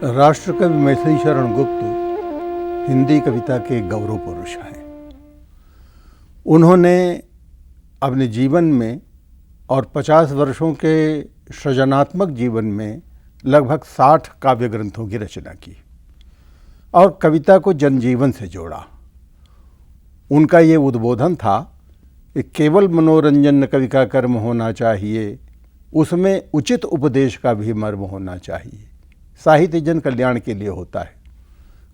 राष्ट्रकवि मैथिली शरण गुप्त हिंदी कविता के गौरव पुरुष हैं। उन्होंने अपने जीवन में और 50 वर्षों के सृजनात्मक जीवन में लगभग 60 काव्य ग्रंथों की रचना की और कविता को जनजीवन से जोड़ा। उनका ये उद्बोधन था कि केवल मनोरंजन कवि का कर्म होना चाहिए, उसमें उचित उपदेश का भी मर्म होना चाहिए। साहित्य जन कल्याण के लिए होता है।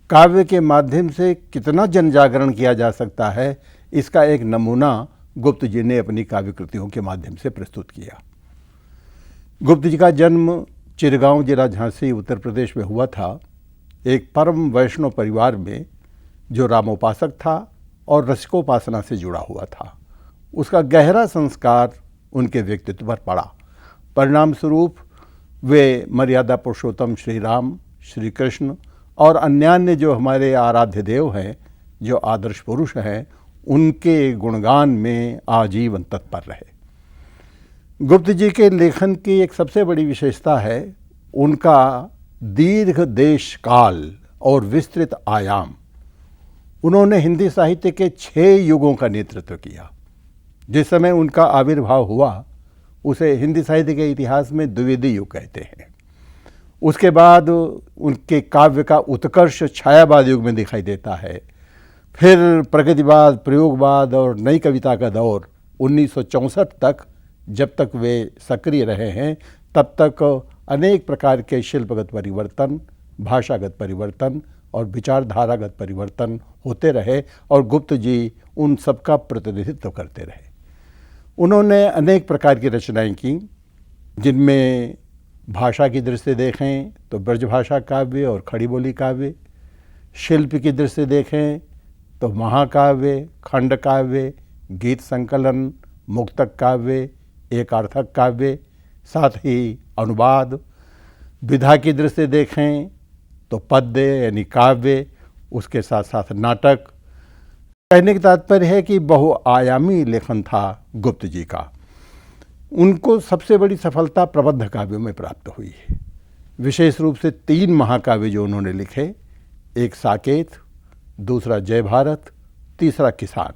काव्य के माध्यम से कितना जन जागरण किया जा सकता है, इसका एक नमूना गुप्त जी ने अपनी काव्य कृतियों के माध्यम से प्रस्तुत किया। गुप्त जी का जन्म चिरगांव जिला झांसी उत्तर प्रदेश में हुआ था, एक परम वैष्णव परिवार में जो रामोपासक था और रसिकोपासना से जुड़ा हुआ था। उसका गहरा संस्कार उनके व्यक्तित्व पर पड़ा। परिणाम स्वरूप वे मर्यादा पुरुषोत्तम श्री राम, श्री कृष्ण और अन्यान्य जो हमारे आराध्य देव हैं, जो आदर्श पुरुष हैं, उनके गुणगान में आजीवन तत्पर रहे। गुप्त जी के लेखन की एक सबसे बड़ी विशेषता है उनका दीर्घ देश काल और विस्तृत आयाम। उन्होंने हिंदी साहित्य के 6 युगों का नेतृत्व किया। जिस समय उनका आविर्भाव हुआ उसे हिंदी साहित्य के इतिहास में द्विवेदी युग कहते हैं। उसके बाद उनके काव्य का उत्कर्ष छायावाद युग में दिखाई देता है। फिर प्रगतिवाद, प्रयोगवाद और नई कविता का दौर 1964 तक, जब तक वे सक्रिय रहे हैं तब तक अनेक प्रकार के शिल्पगत परिवर्तन, भाषागत परिवर्तन और विचारधारागत परिवर्तन होते रहे और गुप्त जी उन सबका प्रतिनिधित्व करते रहे। उन्होंने अनेक प्रकार की रचनाएं की, जिनमें भाषा की दृष्टि से देखें तो ब्रजभाषा काव्य और खड़ी बोली काव्य, शिल्प की दृष्टि से देखें तो महाकाव्य, खंड काव्य, गीत संकलन, मुक्तक काव्य, एकार्थक काव्य, साथ ही अनुवाद, विधा की दृष्टि से देखें तो पद्य यानी काव्य, उसके साथ साथ नाटक। कहने का तात्पर्य है कि बहुआयामी लेखन था गुप्त जी का। उनको सबसे बड़ी सफलता प्रबंध काव्यों में प्राप्त हुई है। विशेष रूप से 3 महाकाव्य जो उन्होंने लिखे, एक साकेत, दूसरा जय भारत, तीसरा किसान।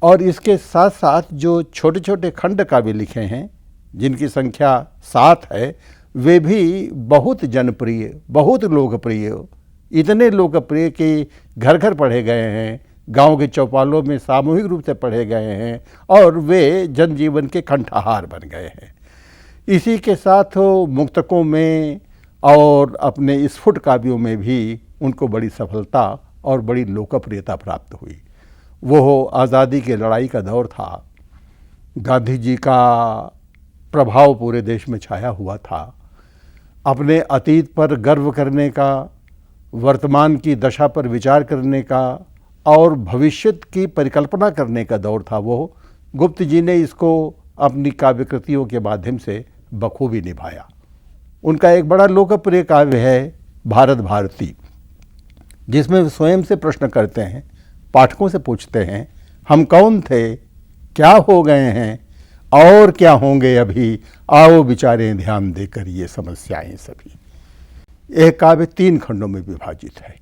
और इसके साथ साथ जो छोटे छोटे खंड काव्य लिखे हैं, जिनकी संख्या 7 है, वे भी बहुत जनप्रिय, बहुत लोकप्रिय, इतने लोकप्रिय कि घर घर पढ़े गए हैं, गांव के चौपालों में सामूहिक रूप से पढ़े गए हैं और वे जनजीवन के कंठहार बन गए हैं। इसी के साथ मुक्तकों में और अपने स्फुट काव्यों में भी उनको बड़ी सफलता और बड़ी लोकप्रियता प्राप्त हुई। वो आज़ादी की लड़ाई का दौर था। गांधी जी का प्रभाव पूरे देश में छाया हुआ था। अपने अतीत पर गर्व करने का, वर्तमान की दशा पर विचार करने का और भविष्य की परिकल्पना करने का दौर था वो। गुप्त जी ने इसको अपनी काव्य कृतियों के माध्यम से बखूबी निभाया। उनका एक बड़ा लोकप्रिय काव्य है भारत भारती, जिसमें वे स्वयं से प्रश्न करते हैं, पाठकों से पूछते हैं, हम कौन थे, क्या हो गए हैं और क्या होंगे अभी, आओ विचारें ध्यान देकर ये समस्याएं सभी। यह काव्य 3 खंडों में विभाजित है।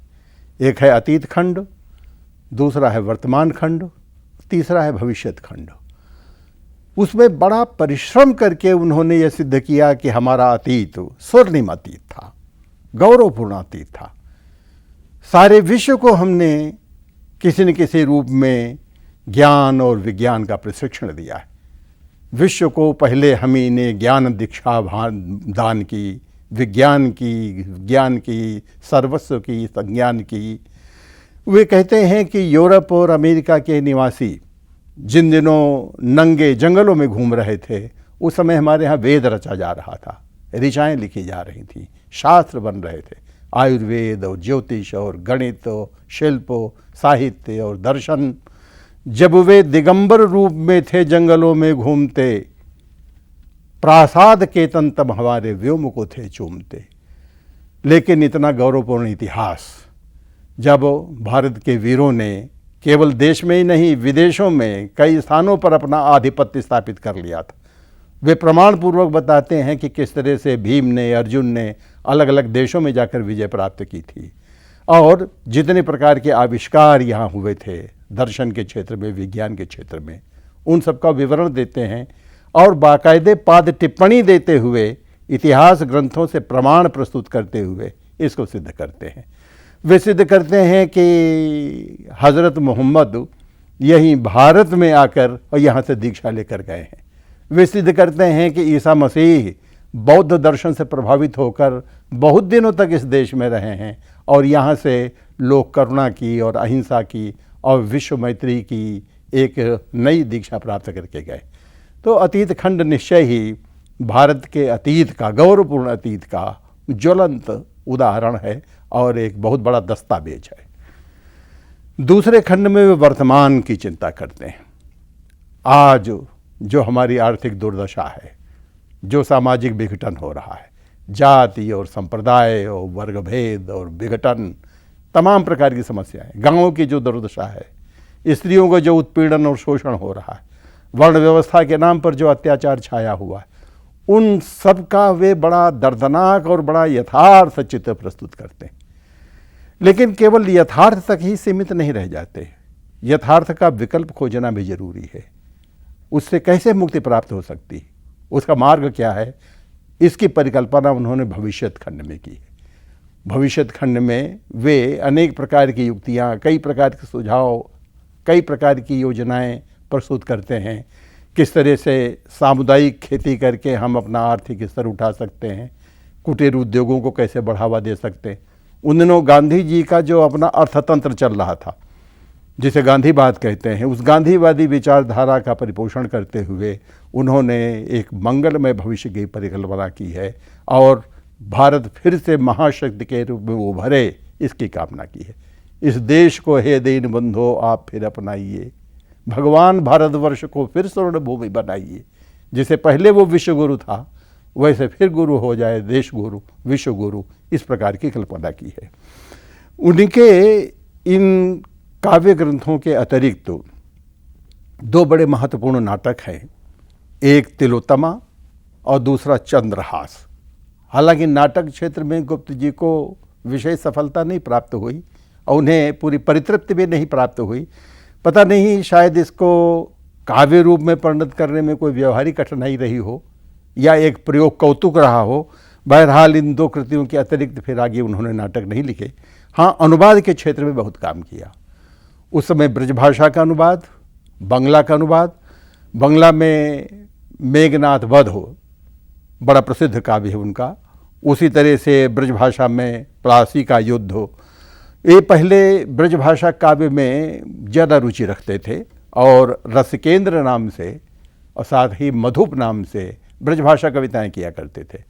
एक है अतीत खंड, दूसरा है वर्तमान खंड, तीसरा है भविष्यत खंड। उसमें बड़ा परिश्रम करके उन्होंने यह सिद्ध किया कि हमारा अतीत स्वर्णिम अतीत था, गौरवपूर्ण अतीत था। सारे विश्व को हमने किसी न किसी रूप में ज्ञान और विज्ञान का प्रशिक्षण दिया है। विश्व को पहले हम ही ने ज्ञान दीक्षा दान की, विज्ञान की, सर्वस्व की, संज्ञान की। वे कहते हैं कि यूरोप और अमेरिका के निवासी जिन दिनों नंगे जंगलों में घूम रहे थे, उस समय हमारे यहाँ वेद रचा जा रहा था, ऋचाएँ लिखी जा रही थीं, शास्त्र बन रहे थे, आयुर्वेद और ज्योतिष और गणित और शिल्प, साहित्य और दर्शन। जब वे दिगंबर रूप में थे जंगलों में घूमते, प्रासाद के तंतम हमारे व्योम को थे चूमते। लेकिन इतना गौरवपूर्ण इतिहास जब भारत के वीरों ने केवल देश में ही नहीं, विदेशों में कई स्थानों पर अपना आधिपत्य स्थापित कर लिया था, वे प्रमाण पूर्वक बताते हैं कि किस तरह से भीम ने, अर्जुन ने अलग अलग देशों में जाकर विजय प्राप्त की थी और जितने प्रकार के आविष्कार यहाँ हुए थे दर्शन के क्षेत्र में, विज्ञान के क्षेत्र में, उन सब का विवरण देते हैं और बाकायदे पाद टिप्पणी देते हुए इतिहास ग्रंथों से प्रमाण प्रस्तुत करते हुए इसको सिद्ध करते हैं। वे सिद्ध करते हैं कि हज़रत मोहम्मद यहीं भारत में आकर और यहाँ से दीक्षा लेकर गए हैं। वे सिद्ध करते हैं कि ईसा मसीह बौद्ध दर्शन से प्रभावित होकर बहुत दिनों तक इस देश में रहे हैं और यहाँ से लोक करुणा की और अहिंसा की और विश्व मैत्री की एक नई दीक्षा प्राप्त करके गए। तो अतीत खंड निश्चय ही भारत के अतीत का, गौरवपूर्ण अतीत का ज्वलंत उदाहरण है और एक बहुत बड़ा दस्तावेज है। दूसरे खंड में वे वर्तमान की चिंता करते हैं। आज जो हमारी आर्थिक दुर्दशा है, जो सामाजिक विघटन हो रहा है, जाति और संप्रदाय और वर्गभेद और विघटन, तमाम प्रकार की समस्याएं, गांवों की जो दुर्दशा है, स्त्रियों का जो उत्पीड़न और शोषण हो रहा है, वर्ण व्यवस्था के नाम पर जो अत्याचार छाया हुआ है, उन सब का वे बड़ा दर्दनाक और बड़ा यथार्थ चित्र प्रस्तुत करते हैं। लेकिन केवल यथार्थ तक ही सीमित नहीं रह जाते, यथार्थ का विकल्प खोजना भी जरूरी है। उससे कैसे मुक्ति प्राप्त हो सकती है, उसका मार्ग क्या है, इसकी परिकल्पना उन्होंने भविष्यत खंड में की है। भविष्यत खंड में वे अनेक प्रकार की युक्तियाँ, कई प्रकार के सुझाव, कई प्रकार की योजनाएं प्रस्तुत करते हैं। किस तरह से सामुदायिक खेती करके हम अपना आर्थिक स्तर उठा सकते हैं, कुटीर उद्योगों को कैसे बढ़ावा दे सकते हैं। उन दिनों गांधी जी का जो अपना अर्थतंत्र चल रहा था, जिसे गांधीवाद कहते हैं, उस गांधीवादी विचारधारा का परिपोषण करते हुए उन्होंने एक मंगलमय भविष्य की परिकल्पना की है और भारत फिर से महाशक्ति के रूप में उभरे, इसकी कामना की है। इस देश को हे दीन बंधो आप फिर अपनाइए, भगवान भारतवर्ष को फिर स्वर्ण भूमि बनाइए। जिसे पहले वो विश्व गुरु था वैसे फिर गुरु हो जाए, देश गुरु, विश्व गुरु, इस प्रकार की कल्पना की है। उनके इन काव्य ग्रंथों के अतिरिक्त दो बड़े महत्वपूर्ण नाटक हैं, एक तिलोत्तमा और दूसरा चंद्रहास। हालांकि नाटक क्षेत्र में गुप्त जी को विशेष सफलता नहीं प्राप्त हुई और उन्हें पूरी परितृप्ति भी नहीं प्राप्त हुई। पता नहीं, शायद इसको काव्य रूप में परिणत करने में कोई व्यवहारिक कठिनाई रही हो या एक प्रयोग कौतुक रहा हो। बहरहाल इन दो कृतियों के अतिरिक्त फिर आगे उन्होंने नाटक नहीं लिखे। हाँ, अनुवाद के क्षेत्र में बहुत काम किया। उस समय ब्रजभाषा का अनुवाद, बंगला का अनुवाद, बंगला में मेघनाथ वध हो, बड़ा प्रसिद्ध काव्य है उनका। उसी तरह से ब्रजभाषा में प्लासी का युद्ध हो। ये पहले ब्रजभाषा काव्य में ज़्यादा रुचि रखते थे और रसिकेंद्र नाम से और साथ ही मधुप नाम से ब्रजभाषा कविताएं किया करते थे।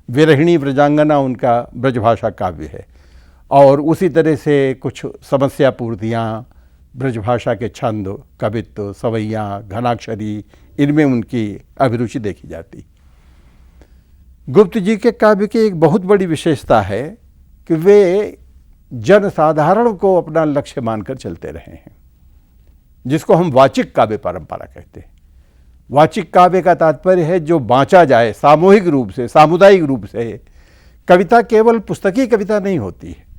विरहिणी व्रजांगना उनका ब्रजभाषा काव्य है और उसी तरह से कुछ समस्या पूर्तियाँ, ब्रजभाषा के छंद, कवित्व, सवैयाँ, घनाक्षरी, इनमें उनकी अभिरुचि देखी जाती। गुप्त जी के काव्य की एक बहुत बड़ी विशेषता है कि वे जनसाधारण को अपना लक्ष्य मानकर चलते रहे हैं, जिसको हम वाचिक काव्य परंपरा कहते हैं। वाचिक काव्य का तात्पर्य है जो बाँचा जाए सामूहिक रूप से, सामुदायिक रूप से। कविता केवल पुस्तकीय कविता नहीं होती है।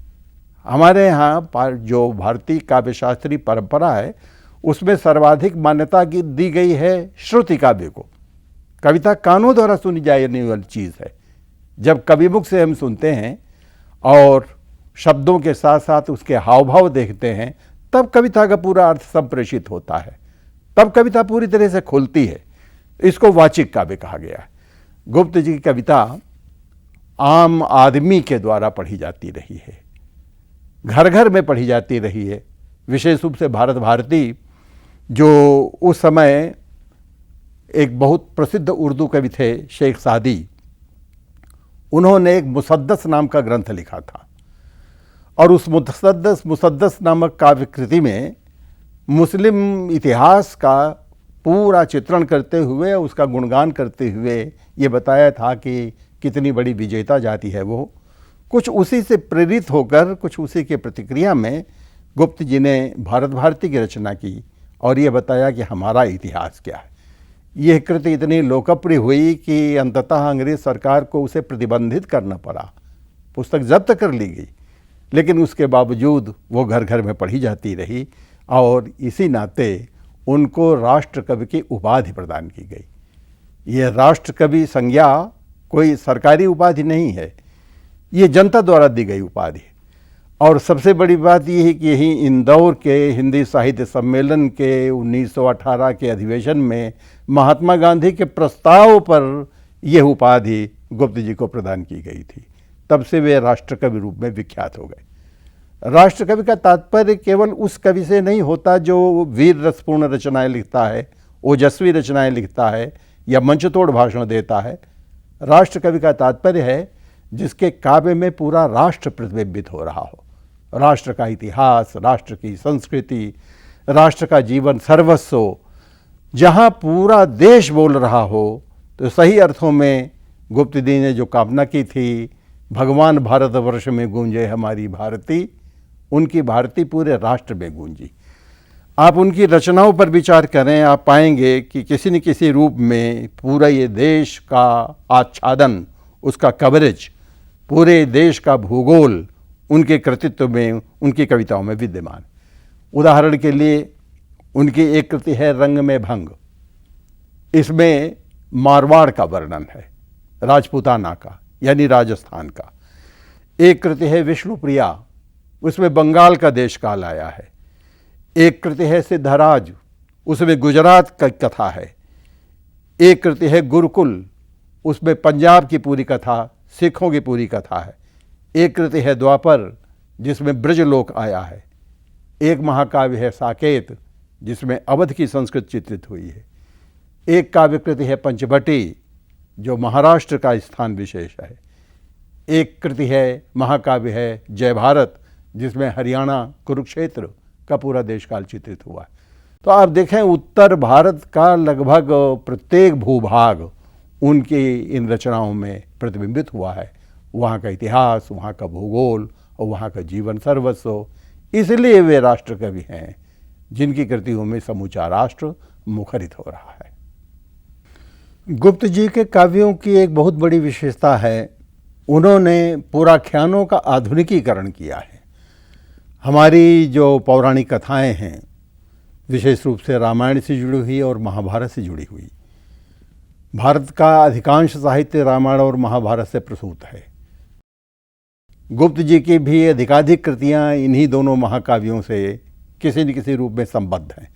हमारे यहाँ जो भारतीय काव्यशास्त्री परंपरा है उसमें सर्वाधिक मान्यता की दी गई है श्रुति काव्य को। कविता कानों द्वारा सुनी जाने वाली चीज़ है। जब कविमुख से हम सुनते हैं और शब्दों के साथ साथ उसके हाव भाव देखते हैं, तब कविता का पूरा अर्थ संप्रेषित होता है, तब कविता पूरी तरह से खुलती है। इसको वाचिक काव्य कहा गया है। गुप्त जी की कविता आम आदमी के द्वारा पढ़ी जाती रही है, घर घर में पढ़ी जाती रही है। विशेष रूप से भारत भारती, जो उस समय एक बहुत प्रसिद्ध उर्दू कवि थे शेख सादी, उन्होंने एक मुसद्दस नाम का ग्रंथ लिखा था और उस मुसद्दस नामक काव्य कृति में मुस्लिम इतिहास का पूरा चित्रण करते हुए, उसका गुणगान करते हुए ये बताया था कि कितनी बड़ी विजेता जाति है वो। कुछ उसी से प्रेरित होकर, कुछ उसी के प्रतिक्रिया में गुप्त जी ने भारत भारती की रचना की और ये बताया कि हमारा इतिहास क्या है। यह कृति इतनी लोकप्रिय हुई कि अंततः अंग्रेज सरकार को उसे प्रतिबंधित करना पड़ा, पुस्तक जब्त कर ली गई, लेकिन उसके बावजूद वो घर घर में पढ़ी जाती रही और इसी नाते उनको राष्ट्र कवि की उपाधि प्रदान की गई। यह राष्ट्र कवि संज्ञा कोई सरकारी उपाधि नहीं है, ये जनता द्वारा दी गई उपाधि। और सबसे बड़ी बात यह है कि यही इंदौर के हिंदी साहित्य सम्मेलन के 1918 के अधिवेशन में महात्मा गांधी के प्रस्ताव पर यह उपाधि गुप्त जी को प्रदान की गई थी। तब से वे राष्ट्र कवि रूप में विख्यात हो गए। राष्ट्र कवि का तात्पर्य केवल उस कवि से नहीं होता जो वीर रसपूर्ण रचनाएं लिखता है, ओजस्वी रचनाएं लिखता है या मंचतोड़ भाषण देता है। राष्ट्र कवि का तात्पर्य है जिसके काव्य में पूरा राष्ट्र प्रतिबिंबित हो रहा हो, राष्ट्र का इतिहास, राष्ट्र की संस्कृति, राष्ट्र का जीवन सर्वस्व हो, जहाँ पूरा देश बोल रहा हो। तो सही अर्थों में गुप्त जी ने जो कामना की थी, भगवान भारतवर्ष में गूंजे हमारी भारती, उनकी भारती पूरे राष्ट्र में गूंजी। आप उनकी रचनाओं पर विचार करें, आप पाएंगे कि किसी न किसी रूप में पूरा ये देश का आच्छादन, उसका कवरेज, पूरे देश का भूगोल उनके कृतित्व में, उनकी कविताओं में विद्यमान। उदाहरण के लिए उनकी एक कृति है रंग में भंग। इसमें मारवाड़ का वर्णन है, राजपूताना का यानी राजस्थान का। एक कृति है विष्णुप्रिया, उसमें बंगाल का देश काल आया है। एक कृति है सिद्धराज, उसमें गुजरात की कथा है। एक कृति है गुरुकुल, उसमें पंजाब की पूरी कथा, सिखों की पूरी कथा है। एक कृति है द्वापर, जिसमें ब्रजलोक आया है। एक महाकाव्य है साकेत, जिसमें अवध की संस्कृति चित्रित हुई है। एक काव्य कृति है पंचवटी, जो महाराष्ट्र का स्थान विशेष है। एक कृति है महाकाव्य है जय भारत, जिसमें हरियाणा कुरुक्षेत्र का पूरा देशकाल चित्रित हुआ है। तो आप देखें, उत्तर भारत का लगभग प्रत्येक भूभाग उनकी इन रचनाओं में प्रतिबिंबित हुआ है। वहाँ का इतिहास, वहाँ का भूगोल और वहाँ का जीवन सर्वस्व। इसलिए वे राष्ट्र कवि हैं जिनकी कृतियों में समूचा राष्ट्र मुखरित हो रहा है। गुप्त जी के काव्यों की एक बहुत बड़ी विशेषता है, उन्होंने पुराख्यानों का आधुनिकीकरण किया है। हमारी जो पौराणिक कथाएं हैं, विशेष रूप से रामायण से जुड़ी हुई और महाभारत से जुड़ी हुई, भारत का अधिकांश साहित्य रामायण और महाभारत से प्रसूत है। गुप्त जी की भी अधिकाधिक कृतियाँ इन्हीं दोनों महाकाव्यों से किसी न किसी रूप में संबद्ध हैं।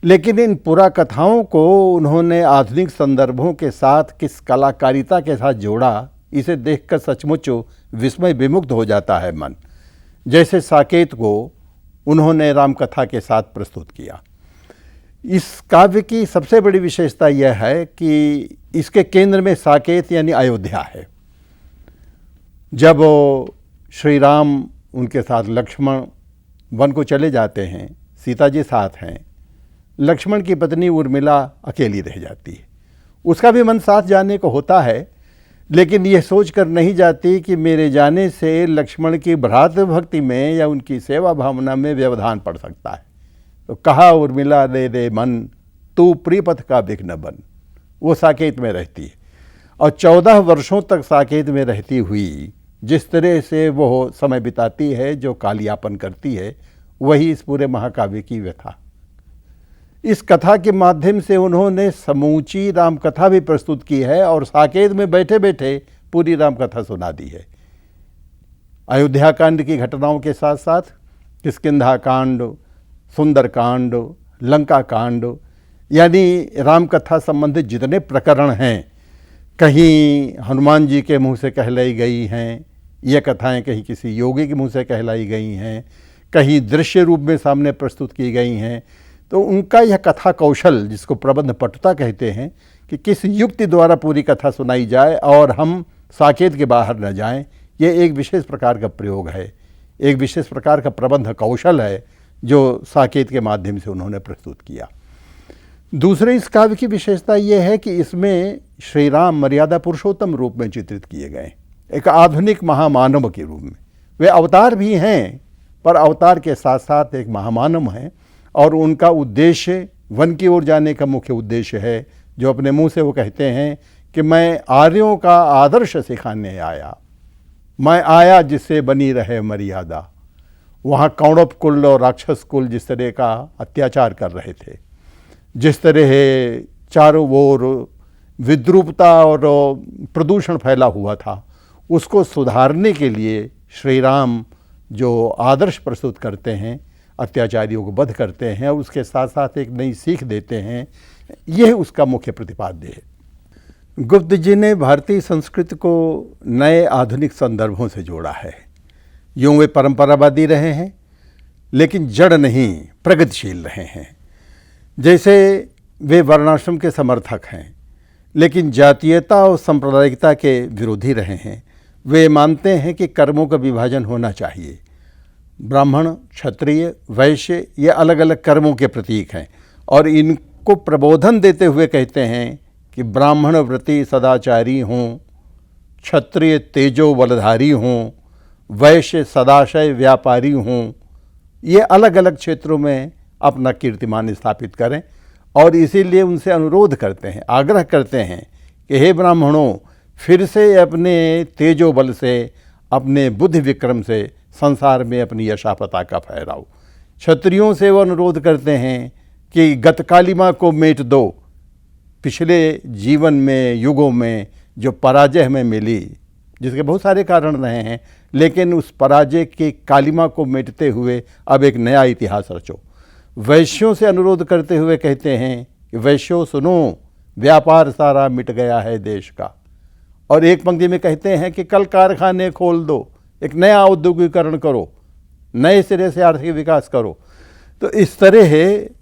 लेकिन इन पुराकथाओं को उन्होंने आधुनिक संदर्भों के साथ किस कलाकारिता के साथ जोड़ा, इसे देखकर सचमुच विस्मय विमुग्ध हो जाता है मन। जैसे साकेत को उन्होंने रामकथा के साथ प्रस्तुत किया। इस काव्य की सबसे बड़ी विशेषता यह है कि इसके केंद्र में साकेत यानी अयोध्या है। जब श्री राम उनके साथ लक्ष्मण वन को चले जाते हैं, सीता जी साथ हैं, लक्ष्मण की पत्नी उर्मिला अकेली रह जाती है। उसका भी मन साथ जाने को होता है, लेकिन यह सोचकर नहीं जाती कि मेरे जाने से लक्ष्मण की भ्रातृ भक्ति में या उनकी सेवा भावना में व्यवधान पड़ सकता है। तो कहा उर्मिला दे दे मन, तू प्रियपथ का विघ्न बन। वो साकेत में रहती है और 14 वर्षों तक साकेत में रहती हुई जिस तरह से वो समय बिताती है, जो कालयापन करती है, वही इस पूरे महाकाव्य की व्यथा। इस कथा के माध्यम से उन्होंने समूची रामकथा भी प्रस्तुत की है और साकेत में बैठे बैठे पूरी रामकथा सुना दी है। अयोध्या कांड की घटनाओं के साथ साथ किष्किंधा कांड, सुंदर कांड, लंका कांड, यानी रामकथा संबंधित जितने प्रकरण हैं, कहीं हनुमान जी के मुंह से कहलाई गई हैं, ये कथाएं कहीं किसी योगी के मुंह से कहलाई गई हैं, कहीं दृश्य रूप में सामने प्रस्तुत की गई हैं। तो उनका यह कथा कौशल, जिसको प्रबंध पटुता कहते हैं, कि किस युक्ति द्वारा पूरी कथा सुनाई जाए और हम साकेत के बाहर न जाएं, ये एक विशेष प्रकार का प्रयोग है, एक विशेष प्रकार का प्रबंध कौशल है जो साकेत के माध्यम से उन्होंने प्रस्तुत किया। दूसरे इस काव्य की विशेषता यह है कि इसमें श्री राम मर्यादा पुरुषोत्तम रूप में चित्रित किए गए, एक आधुनिक महामानव के रूप में। वे अवतार भी हैं, पर अवतार के साथ साथ एक महामानव हैं और उनका उद्देश्य वन की ओर जाने का मुख्य उद्देश्य है जो अपने मुंह से वो कहते हैं कि मैं आर्यों का आदर्श सिखाने आया, मैं आया जिससे बनी रहे मर्यादा। वहाँ कौरव कुल और राक्षस कुल जिस तरह का अत्याचार कर रहे थे, जिस तरह चारों ओर विद्रूपता और प्रदूषण फैला हुआ था, उसको सुधारने के लिए श्री राम जो आदर्श प्रस्तुत करते हैं, अत्याचारियों को वध करते हैं और उसके साथ साथ एक नई सीख देते हैं, यह उसका मुख्य प्रतिपाद्य है। गुप्त जी ने भारतीय संस्कृति को नए आधुनिक संदर्भों से जोड़ा है। यूँ वे परंपरावादी रहे हैं लेकिन जड़ नहीं, प्रगतिशील रहे हैं। जैसे वे वर्णाश्रम के समर्थक हैं लेकिन जातीयता और सांप्रदायिकता के विरोधी रहे हैं। वे मानते हैं कि कर्मों का विभाजन होना चाहिए। ब्राह्मण, क्षत्रिय, वैश्य ये अलग अलग कर्मों के प्रतीक हैं और इनको प्रबोधन देते हुए कहते हैं कि ब्राह्मण व्रती सदाचारी हों, क्षत्रिय तेजो बलधारी हों, वैश्य सदाशय व्यापारी हों। ये अलग अलग क्षेत्रों में अपना कीर्तिमान स्थापित करें और इसीलिए उनसे अनुरोध करते हैं, आग्रह करते हैं कि हे ब्राह्मणों, फिर से अपने तेजो बल से, अपने बुद्धि विक्रम से संसार में अपनी यशा पताका फहराओ। क्षत्रियों से वो अनुरोध करते हैं कि गतकालिमा को मेट दो। पिछले जीवन में, युगों में जो पराजय हमें मिली, जिसके बहुत सारे कारण रहे हैं, लेकिन उस पराजय की कालिमा को मेटते हुए अब एक नया इतिहास रचो। वैश्यों से अनुरोध करते हुए कहते हैं कि वैश्यों सुनो, व्यापार सारा मिट गया है देश का। और एक पंक्ति में कहते हैं कि कल कारखाने खोल दो, एक नया औद्योगिकरण करो, नए सिरे से आर्थिक विकास करो। तो इस तरह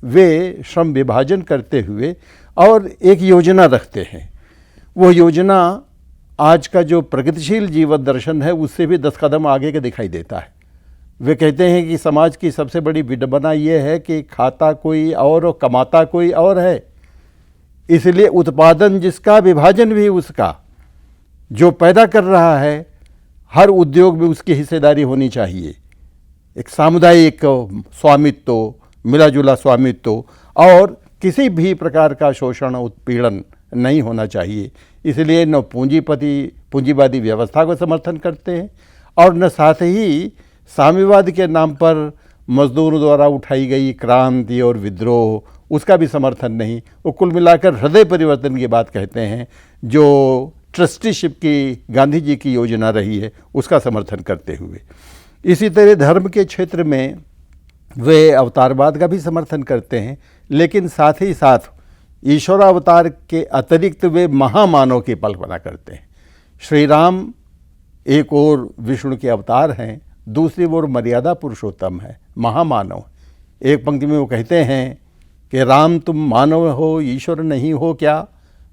वे श्रम विभाजन करते हुए और एक योजना रखते हैं। वो योजना आज का जो प्रगतिशील जीवन दर्शन है उससे भी 10 कदम आगे के दिखाई देता है। वे कहते हैं कि समाज की सबसे बड़ी विडंबना ये है कि खाता कोई और कमाता कोई और है, इसलिए उत्पादन जिसका, विभाजन भी उसका। जो पैदा कर रहा है, हर उद्योग में उसकी हिस्सेदारी होनी चाहिए। एक सामुदायिक स्वामित्व, मिला जुला स्वामित्व और किसी भी प्रकार का शोषण, उत्पीड़न नहीं होना चाहिए। इसलिए न पूंजीवादी व्यवस्था को समर्थन करते हैं और न साथ ही साम्यवाद के नाम पर मजदूरों द्वारा उठाई गई क्रांति और विद्रोह, उसका भी समर्थन नहीं। वो कुल मिलाकर हृदय परिवर्तन की बात कहते हैं, जो ट्रस्टीशिप की गांधी जी की योजना रही है, उसका समर्थन करते हुए। इसी तरह धर्म के क्षेत्र में वे अवतारवाद का भी समर्थन करते हैं, लेकिन साथ ही साथ ईश्वरावतार के अतिरिक्त वे महामानव की कल्पना करते हैं। श्री राम एक और विष्णु के अवतार हैं, दूसरी ओर मर्यादा पुरुषोत्तम है, महामानव। एक पंक्ति में वो कहते हैं कि राम तुम मानव हो, ईश्वर नहीं हो क्या,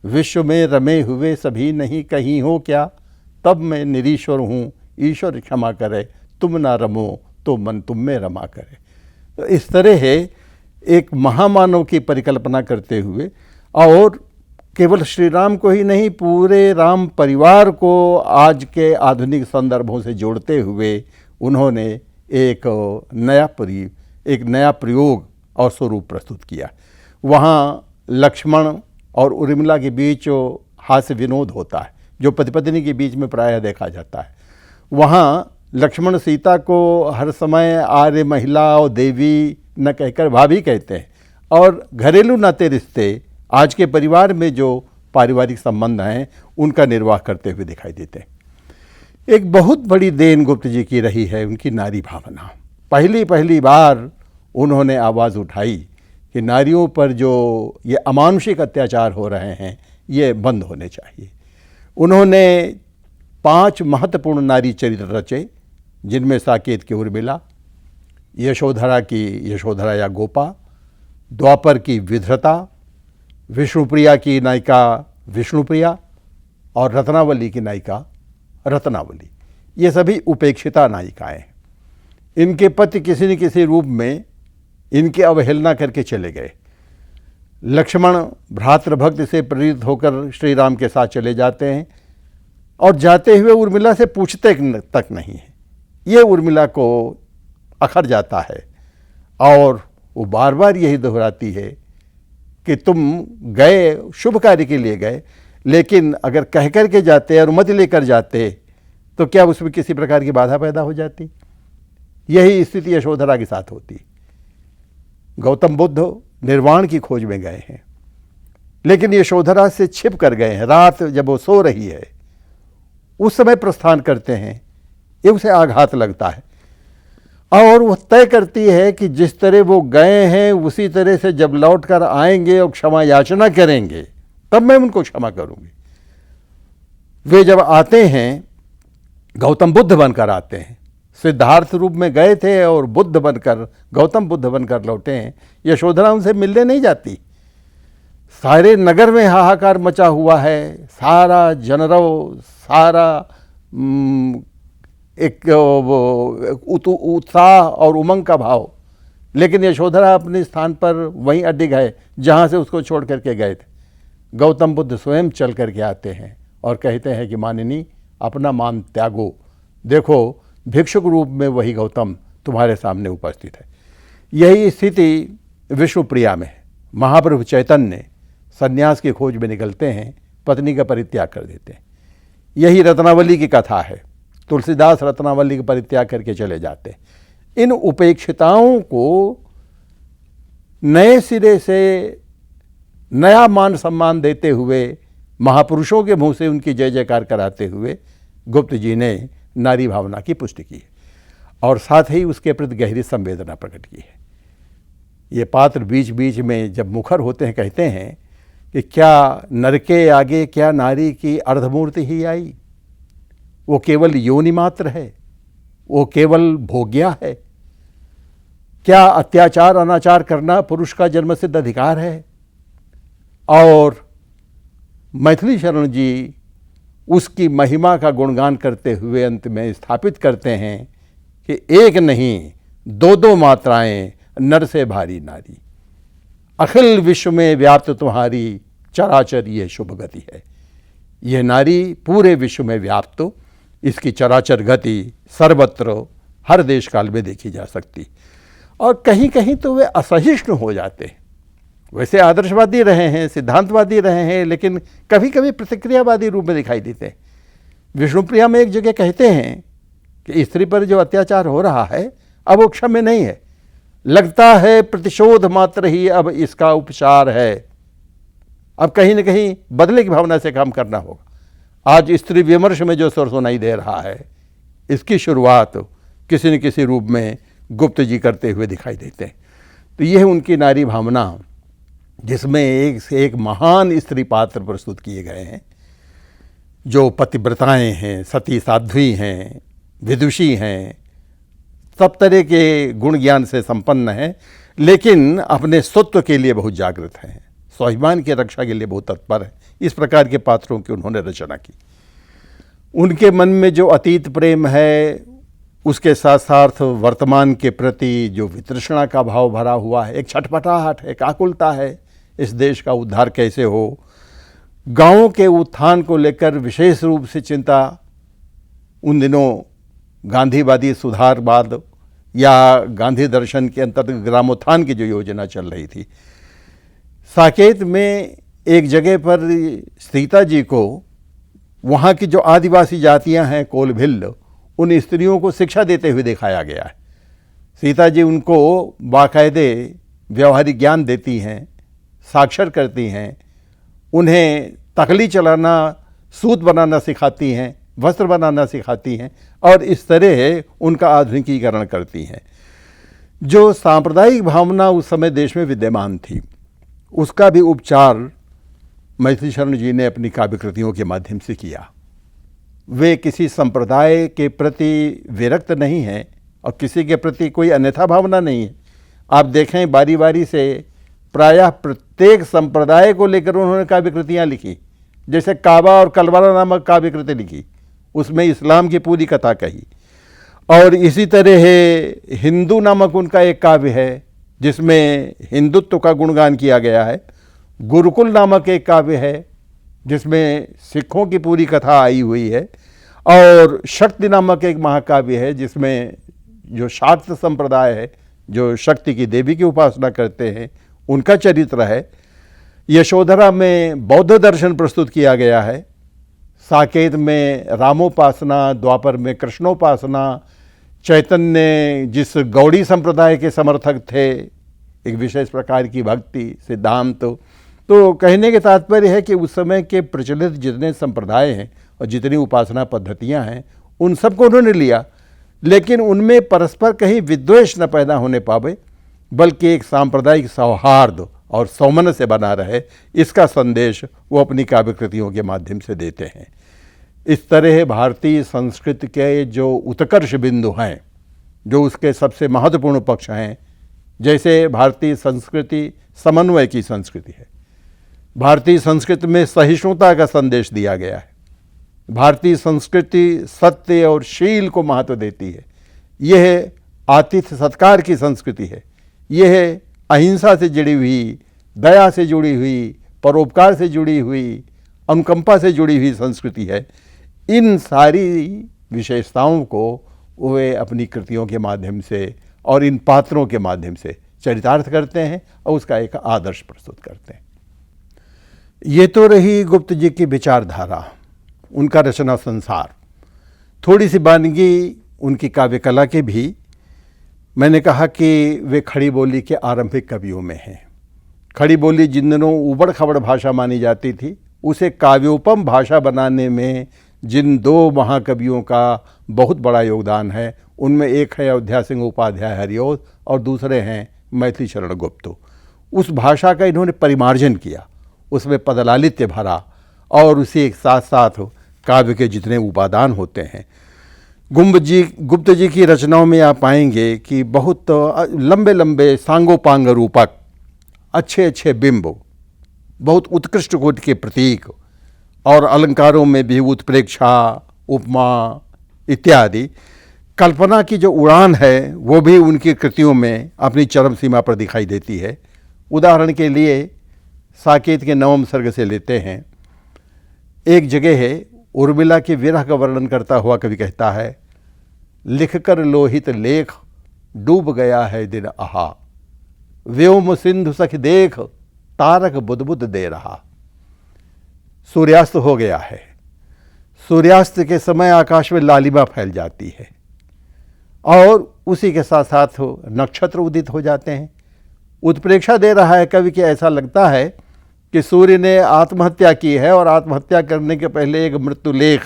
विश्व में रमे हुए सभी नहीं कहीं हो क्या, तब मैं निरीश्वर हूँ, ईश्वर क्षमा करे, तुम ना रमो तो मन तुम में रमा करे। तो इस तरह एक महामानव की परिकल्पना करते हुए और केवल श्री राम को ही नहीं, पूरे राम परिवार को आज के आधुनिक संदर्भों से जोड़ते हुए उन्होंने एक नया प्रयोग और स्वरूप प्रस्तुत किया। वहाँ लक्ष्मण और उर्मिला के बीच हास्य विनोद होता है, जो पति पत्नी के बीच में प्रायः देखा जाता है। वहाँ लक्ष्मण सीता को हर समय आर्य महिला और देवी न कहकर भाभी कहते हैं और घरेलू नाते रिश्ते, आज के परिवार में जो पारिवारिक संबंध हैं, उनका निर्वाह करते हुए दिखाई देते हैं। एक बहुत बड़ी देन गुप्त जी की रही है उनकी नारी भावना। पहली बार उन्होंने आवाज़ उठाई कि नारियों पर जो ये अमानुषिक अत्याचार हो रहे हैं, ये बंद होने चाहिए। उन्होंने 5 महत्वपूर्ण नारी चरित्र रचे, जिनमें साकेत की उर्मिला, यशोधरा की यशोधरा या गोपा, द्वापर की विधृता, विष्णुप्रिया की नायिका विष्णुप्रिया और रत्नावली की नायिका रत्नावली। ये सभी उपेक्षिता नायिकाएं हैं। इनके पति किसी न किसी रूप में इनकी अवहेलना करके चले गए। लक्ष्मण भ्रातृभक्ति से प्रेरित होकर श्री राम के साथ चले जाते हैं और जाते हुए उर्मिला से पूछते तक नहीं है। ये उर्मिला को अखर जाता है और वो बार बार यही दोहराती है कि तुम गए, शुभ कार्य के लिए गए, लेकिन अगर कह कर के जाते, अनुमति लेकर जाते, तो क्या उसमें किसी प्रकार की बाधा पैदा हो जाती? यही स्थिति यशोधरा के साथ होती। गौतम बुद्ध निर्वाण की खोज में गए हैं, लेकिन यशोधरा से छिप कर गए हैं। रात जब वो सो रही है उस समय प्रस्थान करते हैं, ये उसे आघात लगता है और वह तय करती है कि जिस तरह वो गए हैं उसी तरह से जब लौट कर आएंगे और क्षमा याचना करेंगे तब मैं उनको क्षमा करूंगी। वे जब आते हैं, गौतम बुद्ध बनकर आते हैं, सिद्धार्थ रूप में गए थे और बुद्ध बनकर, गौतम बुद्ध बनकर लौटे हैं। यशोधरा उनसे मिलने नहीं जाती। सारे नगर में हाहाकार मचा हुआ है, सारा जनरव, सारा एक उत्साह और उमंग का भाव, लेकिन यशोधरा अपने स्थान पर वहीं अडिग है जहाँ से उसको छोड़ करके गए थे। गौतम बुद्ध स्वयं चल करके आते हैं और कहते हैं कि मानिनी, अपना मान त्यागो, देखो भिक्षुक रूप में वही गौतम तुम्हारे सामने उपस्थित है। यही स्थिति विष्णुप्रिया में है। महाप्रभु चैतन्य सन्यास की खोज में निकलते हैं, पत्नी का परित्याग कर देते हैं। यही रत्नावली की कथा है। तुलसीदास रत्नावली का परित्याग करके चले जाते हैं। इन उपेक्षिताओं को नए सिरे से नया मान सम्मान देते हुए, महापुरुषों के मुंह से उनकी जय जयकार कराते हुए गुप्त जी ने नारी भावना की पुष्टि की है और साथ ही उसके प्रति गहरी संवेदना प्रकट की है। ये पात्र बीच बीच में जब मुखर होते हैं कहते हैं कि क्या नर के आगे क्या नारी की अर्धमूर्ति ही आई, वो केवल योनि मात्र है, वो केवल भोग्या है। क्या अत्याचार अनाचार करना पुरुष का जन्मसिद्ध अधिकार है? और मैथिली शरण जी उसकी महिमा का गुणगान करते हुए अंत में स्थापित करते हैं कि एक नहीं दो दो मात्राएं नर से भारी नारी, अखिल विश्व में व्याप्त तुम्हारी चराचर ये शुभ गति है। यह नारी पूरे विश्व में व्याप्त, इसकी चराचर गति सर्वत्र हर देश काल में देखी जा सकती। और कहीं कहीं तो वे असहिष्णु हो जाते हैं। वैसे आदर्शवादी रहे हैं, सिद्धांतवादी रहे हैं, लेकिन कभी कभी प्रतिक्रियावादी रूप में दिखाई देते हैं। विष्णुप्रिया में एक जगह कहते हैं कि स्त्री पर जो अत्याचार हो रहा है अब वो क्षम्य नहीं है, लगता है प्रतिशोध मात्र ही अब इसका उपचार है। अब कहीं न कहीं बदले की भावना से काम करना होगा। आज स्त्री विमर्श में जो स्वर सुनाई दे रहा है, इसकी शुरुआत किसी न किसी रूप में गुप्त जी करते हुए दिखाई देते हैं। तो यह उनकी नारी भावना, जिसमें एक से एक महान स्त्री पात्र प्रस्तुत किए गए हैं, जो पतिव्रताएं हैं, सती साध्वी हैं, विदुषी हैं, सब तरह के गुण ज्ञान से संपन्न हैं, लेकिन अपने स्वत्व के लिए बहुत जागृत हैं, स्वाभिमान की रक्षा के लिए बहुत तत्पर है। इस प्रकार के पात्रों की उन्होंने रचना की। उनके मन में जो अतीत प्रेम है, उसके साथ साथ वर्तमान के प्रति जो वितृष्णा का भाव भरा हुआ है, एक छटपटाहट है, एक आकुलता है, इस देश का उद्धार कैसे हो। गांवों के उत्थान को लेकर विशेष रूप से चिंता। उन दिनों गांधीवादी सुधारवाद या गांधी दर्शन के अंतर्गत ग्रामोत्थान की जो योजना चल रही थी, साकेत में एक जगह पर सीता जी को वहाँ की जो आदिवासी जातियाँ हैं, कोल भिल्ल, उन स्त्रियों को शिक्षा देते हुए दिखाया गया है। सीता जी उनको बाकायदे व्यवहारिक ज्ञान देती हैं, साक्षर करती हैं, उन्हें तकली चलाना, सूत बनाना सिखाती हैं, वस्त्र बनाना सिखाती हैं और इस तरह उनका आधुनिकीकरण करती हैं। जो सांप्रदायिक भावना उस समय देश में विद्यमान थी, उसका भी उपचार मैथिली शरण जी ने अपनी काव्य कृतियों के माध्यम से किया। वे किसी संप्रदाय के प्रति विरक्त नहीं हैं और किसी के प्रति कोई अन्यथा भावना नहीं है। आप देखें बारी बारी से प्रायः प्रत्येक संप्रदाय को लेकर उन्होंने काव्य कृतियाँ लिखी। जैसे काबा और कलवारा नामक काव्य कृति लिखी, उसमें इस्लाम की पूरी कथा कही। और इसी तरह हिंदू नामक उनका एक काव्य है जिसमें हिंदुत्व का गुणगान किया गया है। गुरुकुल नामक एक काव्य है जिसमें सिखों की पूरी कथा आई हुई है। और शक्ति नामक एक महाकाव्य है जिसमें जो शाक्त संप्रदाय है, जो शक्ति की देवी की उपासना करते हैं, उनका चरित्र है। यशोधरा में बौद्ध दर्शन प्रस्तुत किया गया है, साकेत में रामोपासना, द्वापर में कृष्णोपासना, चैतन्य जिस गौड़ी संप्रदाय के समर्थक थे, एक विशेष प्रकार की भक्ति सिद्धांत। तो कहने के तात्पर्य है कि उस समय के प्रचलित जितने संप्रदाय हैं और जितनी उपासना पद्धतियां हैं उन सबको उन्होंने लिया, लेकिन उनमें परस्पर कहीं विद्वेष न पैदा होने पावे, बल्कि एक सांप्रदायिक सौहार्द और सौमनस्य से बना रहे, इसका संदेश वो अपनी काव्य कृतियों के माध्यम से देते हैं। इस तरह भारतीय संस्कृति के जो उत्कर्ष बिंदु हैं, जो उसके सबसे महत्वपूर्ण पक्ष हैं, जैसे भारतीय संस्कृति समन्वय की संस्कृति है, भारतीय संस्कृति में सहिष्णुता का संदेश दिया गया है, भारतीय संस्कृति सत्य और शील को महत्व देती है, यह आतिथ्य सत्कार की संस्कृति है, यह अहिंसा से जुड़ी हुई, दया से जुड़ी हुई, परोपकार से जुड़ी हुई, अनुकंपा से जुड़ी हुई संस्कृति है। इन सारी विशेषताओं को वे अपनी कृतियों के माध्यम से और इन पात्रों के माध्यम से चरितार्थ करते हैं और उसका एक आदर्श प्रस्तुत करते हैं। ये तो रही गुप्त जी की विचारधारा, उनका रचना संसार। थोड़ी सी वानगी उनकी काव्य कला के भी। मैंने कहा कि वे खड़ी बोली के आरंभिक कवियों में हैं। खड़ी बोली जिन दिनों उबड़ खबड़ भाषा मानी जाती थी, उसे काव्योपम भाषा बनाने में जिन दो महाकवियों का बहुत बड़ा योगदान है, उनमें एक है अयोध्या सिंह उपाध्याय हरिओद और दूसरे हैं मैथिली शरण गुप्त। उस भाषा का इन्होंने परिमार्जन किया, उसमें पदलालित्य भरा और उसी एक साथ साथ काव्य के जितने उपादान होते हैं। गुप्त जी की रचनाओं में आप पाएंगे कि बहुत लंबे लंबे सांगोपांग रूपक, अच्छे अच्छे बिंब, बहुत उत्कृष्ट कोटि के प्रतीक और अलंकारों में भी उत्प्रेक्षा, उपमा इत्यादि कल्पना की जो उड़ान है वो भी उनकी कृतियों में अपनी चरम सीमा पर दिखाई देती है। उदाहरण के लिए साकेत के नवम सर्ग से लेते हैं। एक जगह है, उर्मिला के विरह का वर्णन करता हुआ कवि कहता है, लिखकर लोहित लेख डूब गया है दिन आहा, व्योम सिंधु सख देख तारक बुदबुद दे रहा। सूर्यास्त हो गया है। सूर्यास्त के समय आकाश में लालिमा फैल जाती है और उसी के साथ साथ नक्षत्र उदित हो जाते हैं। उत्प्रेक्षा दे रहा है कवि कि ऐसा लगता है कि सूर्य ने आत्महत्या की है और आत्महत्या करने के पहले एक मृत्यु लेख,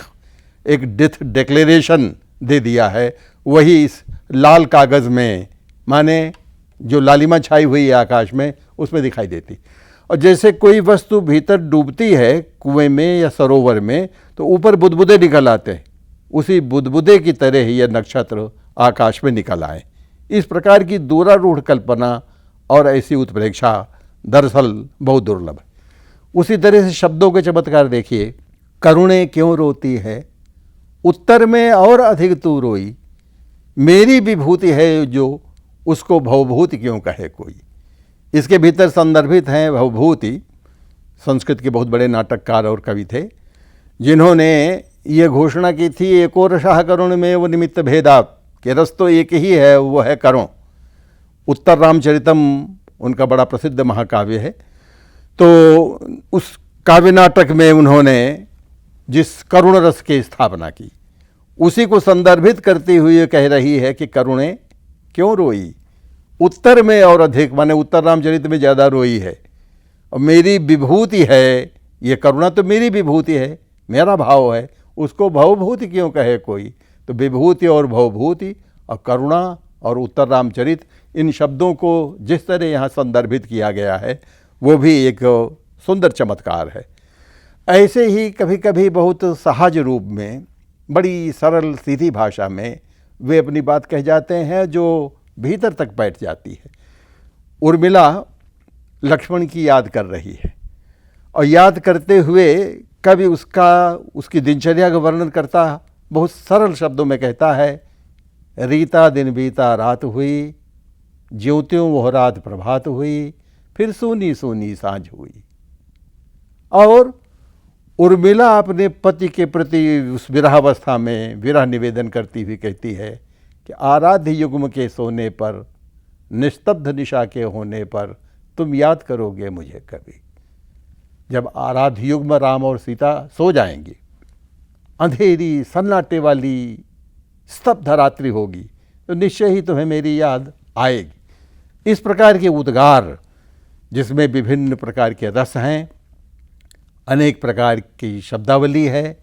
एक डेथ डिक्लेरेशन दे दिया है। वही इस लाल कागज़ में, माने जो लालिमा छाई हुई है आकाश में, उसमें दिखाई देती। और जैसे कोई वस्तु भीतर डूबती है कुएं में या सरोवर में, तो ऊपर बुदबुदे निकल आते हैं, उसी बुदबुदे की तरह ही यह नक्षत्र आकाश में निकल आए। इस प्रकार की दूरारूढ़ कल्पना और ऐसी उत्प्रेक्षा दरअसल बहुत दुर्लभ है। उसी तरह से शब्दों के चमत्कार देखिए। करुणे क्यों रोती है, उत्तर में और अधिक तू रोई, मेरी विभूति है जो उसको भवभूति क्यों कहे कोई। इसके भीतर संदर्भित हैं भवभूति। संस्कृत के बहुत बड़े नाटककार और कवि थे जिन्होंने ये घोषणा की थी, एको रसः करुण में वो निमित्त भेदात, कि रस तो एक ही है, वो है करुण। उत्तर रामचरितम उनका बड़ा प्रसिद्ध महाकाव्य है। तो उस काव्य नाटक में उन्होंने जिस करुण रस की स्थापना की, उसी को संदर्भित करती हुई कह रही है कि करुणे क्यों रोई, उत्तर में और अधिक, माने उत्तर रामचरित में ज़्यादा रोई है, और मेरी विभूति है, ये करुणा तो मेरी विभूति है, मेरा भाव है, उसको भवभूति क्यों कहे कोई। तो विभूति और भवभूति और करुणा और उत्तर रामचरित, इन शब्दों को जिस तरह यहाँ संदर्भित किया गया है वो भी एक सुंदर चमत्कार है। ऐसे ही कभी कभी बहुत सहज रूप में, बड़ी सरल सीधी भाषा में वे अपनी बात कह जाते हैं जो भीतर तक बैठ जाती है। उर्मिला लक्ष्मण की याद कर रही है और याद करते हुए कभी उसकी दिनचर्या का वर्णन करता बहुत सरल शब्दों में कहता है, रीता दिन बीता रात हुई, ज्योतियों वह रात प्रभात हुई, फिर सोनी सोनी सांझ हुई। और उर्मिला अपने पति के प्रति उस विरहावस्था में विरह निवेदन करती हुई कहती है कि आराध्य युग्म के सोने पर, निस्तब्ध निशा के होने पर तुम याद करोगे मुझे कभी। जब आराध्य युग में राम और सीता सो जाएंगे, अंधेरी सन्नाटे वाली स्तब्ध रात्रि होगी, तो निश्चय ही तुम्हें मेरी याद आएगी। इस प्रकार के उद्गार, जिसमें विभिन्न प्रकार के रस हैं, अनेक प्रकार की शब्दावली है,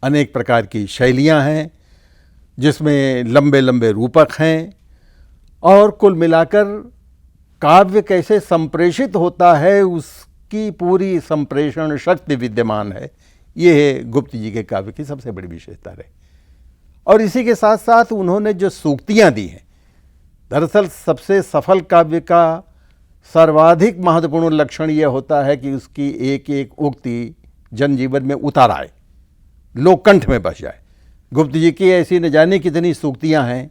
अनेक प्रकार की शैलियाँ हैं, जिसमें लंबे लंबे रूपक हैं, और कुल मिलाकर काव्य कैसे संप्रेषित होता है उसकी पूरी संप्रेषण शक्ति विद्यमान है। ये है गुप्त जी के काव्य की सबसे बड़ी विशेषता रही। और इसी के साथ साथ उन्होंने जो सूक्तियाँ दी हैं, दरअसल सबसे सफल काव्य का सर्वाधिक महत्वपूर्ण लक्षण यह होता है कि उसकी एक एक उक्ति जनजीवन में उतार आए, लोककंठ में बस जाए। गुप्त जी की ऐसी न जाने कितनी सूक्तियाँ हैं,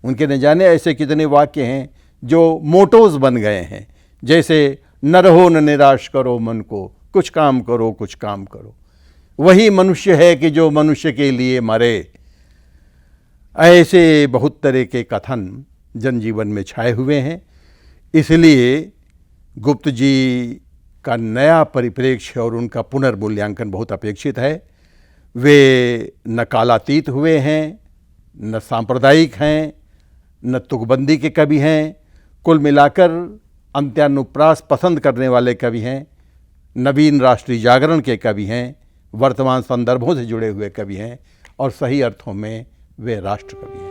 उनके न जाने ऐसे कितने वाक्य हैं जो मोटोज बन गए हैं, जैसे न रहो न निराश करो मन को, कुछ काम करो कुछ काम करो, वही मनुष्य है कि जो मनुष्य के लिए मरे। ऐसे बहुत तरह के कथन जनजीवन में छाए हुए हैं। इसलिए गुप्त जी का नया परिप्रेक्ष्य और उनका पुनर्मूल्यांकन बहुत अपेक्षित है। वे न कालातीत हुए हैं, न सांप्रदायिक हैं, न तुकबंदी के कवि हैं, कुल मिलाकर अंत्यानुप्रास पसंद करने वाले कवि हैं, नवीन राष्ट्रीय जागरण के कवि हैं, वर्तमान संदर्भों से जुड़े हुए कवि हैं, और सही अर्थों में वे राष्ट्र कवि हैं।